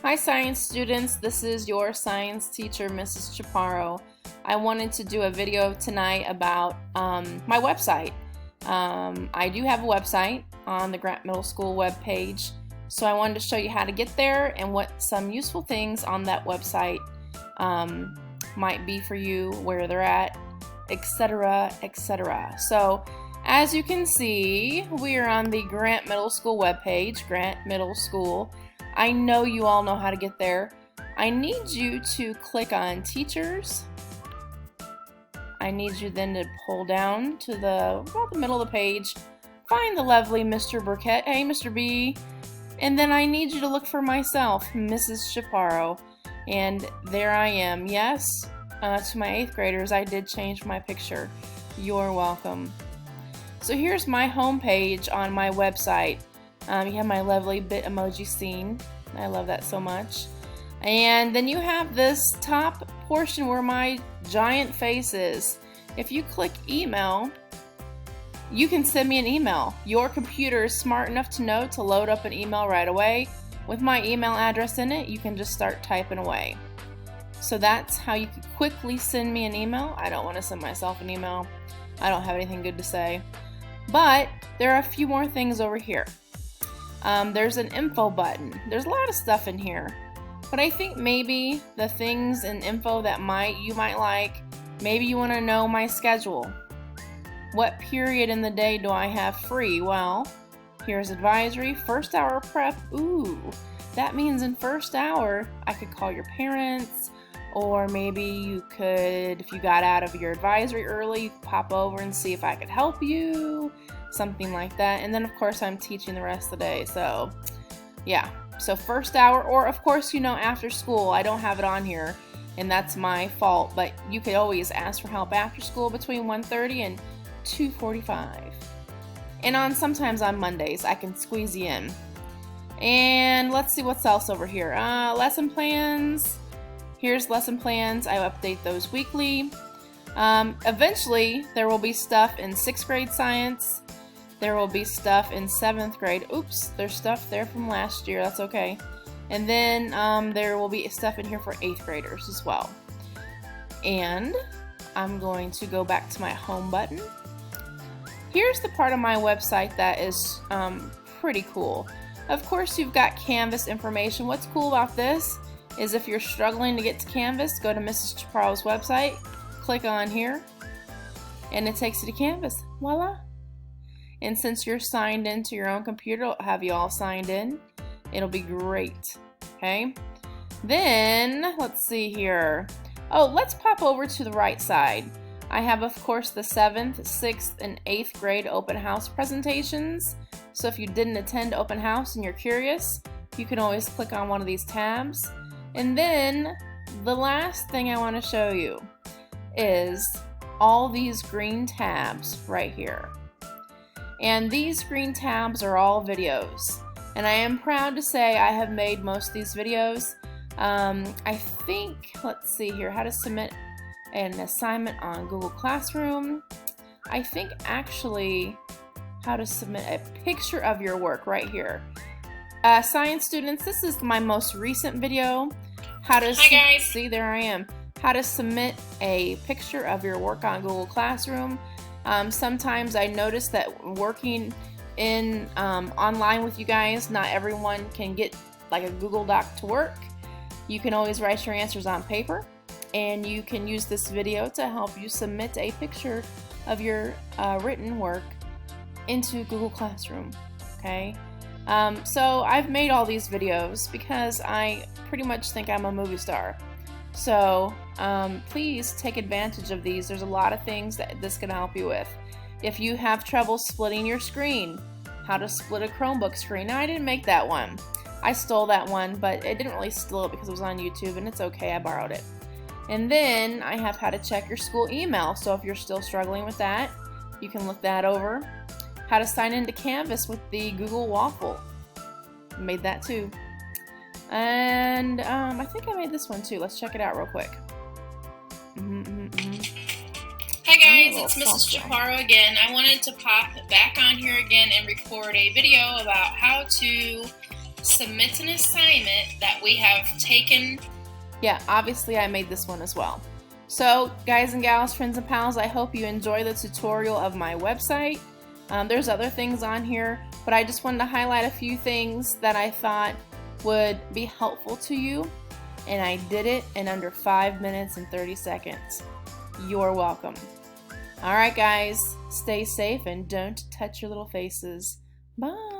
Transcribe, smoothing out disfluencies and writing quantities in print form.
Hi science students, this is your science teacher, Mrs. Chaparro. I wanted to do a video tonight about my website. I do have a website on the Grant Middle School webpage, so I wanted to show you how to get there and what some useful things on that website might be for you, where they're at, etc., etc. So as you can see, we are on the Grant Middle School webpage, Grant Middle School. I know you all know how to get there. I need you to click on Teachers. I need you then to pull down to about the middle of the page, find the lovely Mr. Burkett. Hey, Mr. B. And then I need you to look for myself, Mrs. Chaparro. And there I am. Yes, to my 8th graders, I did change my picture. You're welcome. So here's my home page on my website. You have my lovely bit emoji scene. I love that so much. And then you have this top portion where my giant face is. If you click email, you can send me an email. Your computer is smart enough to know to load up an email right away. With my email address in it, you can just start typing away. So that's how you can quickly send me an email. I don't want to send myself an email. I don't have anything good to say. But there are a few more things over here. There's an info button. There's a lot of stuff in here, but I think maybe the things in info that you might like, maybe you want to know my schedule. What period in the day do I have free? Well, here's advisory, first hour prep. Ooh, that means in first hour I could call your parents, or maybe you could, if you got out of your advisory early, you could pop over and see if I could help you. Something like that. And then of course I'm teaching the rest of the day, so yeah, so first hour, or of course, you know, after school. I don't have it on here and that's my fault, but you could always ask for help after school between 1:30 and 2:45. And sometimes on Mondays I can squeeze you in. And let's see what's else over here. Lesson plans. Here's lesson plans. I update those weekly. Eventually there will be stuff in 6th grade science. There will be stuff in 7th grade. Oops, there's stuff there from last year. That's okay. And then there will be stuff in here for 8th graders as well. And I'm going to go back to my home button. Here's the part of my website that is pretty cool. Of course, you've got Canvas information. What's cool about this is if you're struggling to get to Canvas, go to Mrs. Chaparro's website, click on here, and it takes you to Canvas. Voila! And since you're signed into your own computer, I'll have you all signed in. It'll be great, okay? Then, let's see here. Oh, let's pop over to the right side. I have, of course, the 7th, 6th, and 8th grade open house presentations. So if you didn't attend open house and you're curious, you can always click on one of these tabs. And then, the last thing I want to show you is all these green tabs right here. And these green tabs are all videos. And I am proud to say I have made most of these videos. I think, let's see here, how to submit an assignment on Google Classroom. I think actually how to submit a picture of your work right here. Science students, this is my most recent video. Hi guys. See, there I am. How to submit a picture of your work on Google Classroom. Sometimes I notice that working in online with you guys, not everyone can get like a Google Doc to work. You can always write your answers on paper, and you can use this video to help you submit a picture of your written work into Google Classroom. Okay, so I've made all these videos because I pretty much think I'm a movie star. So please take advantage of these. There's a lot of things that this can help you with. If you have trouble splitting your screen, how to split a Chromebook screen. Now, I didn't make that one. I stole that one, but it didn't really steal it because it was on YouTube, and it's okay, I borrowed it. And then I have how to check your school email. So if you're still struggling with that, you can look that over. How to sign into Canvas with the Google Waffle. Made that too. And I think I made this one too. Let's check it out real quick. Hi guys, it's Mrs. Chaparro again. I wanted to pop back on here again and record a video about how to submit an assignment that we have taken. Yeah, obviously I made this one as well. So guys and gals, friends and pals, I hope you enjoy the tutorial of my website. There's other things on here, but I just wanted to highlight a few things that I thought would be helpful to you, and I did it in under 5 minutes and 30 seconds. You're welcome. Alright guys, stay safe and don't touch your little faces. Bye!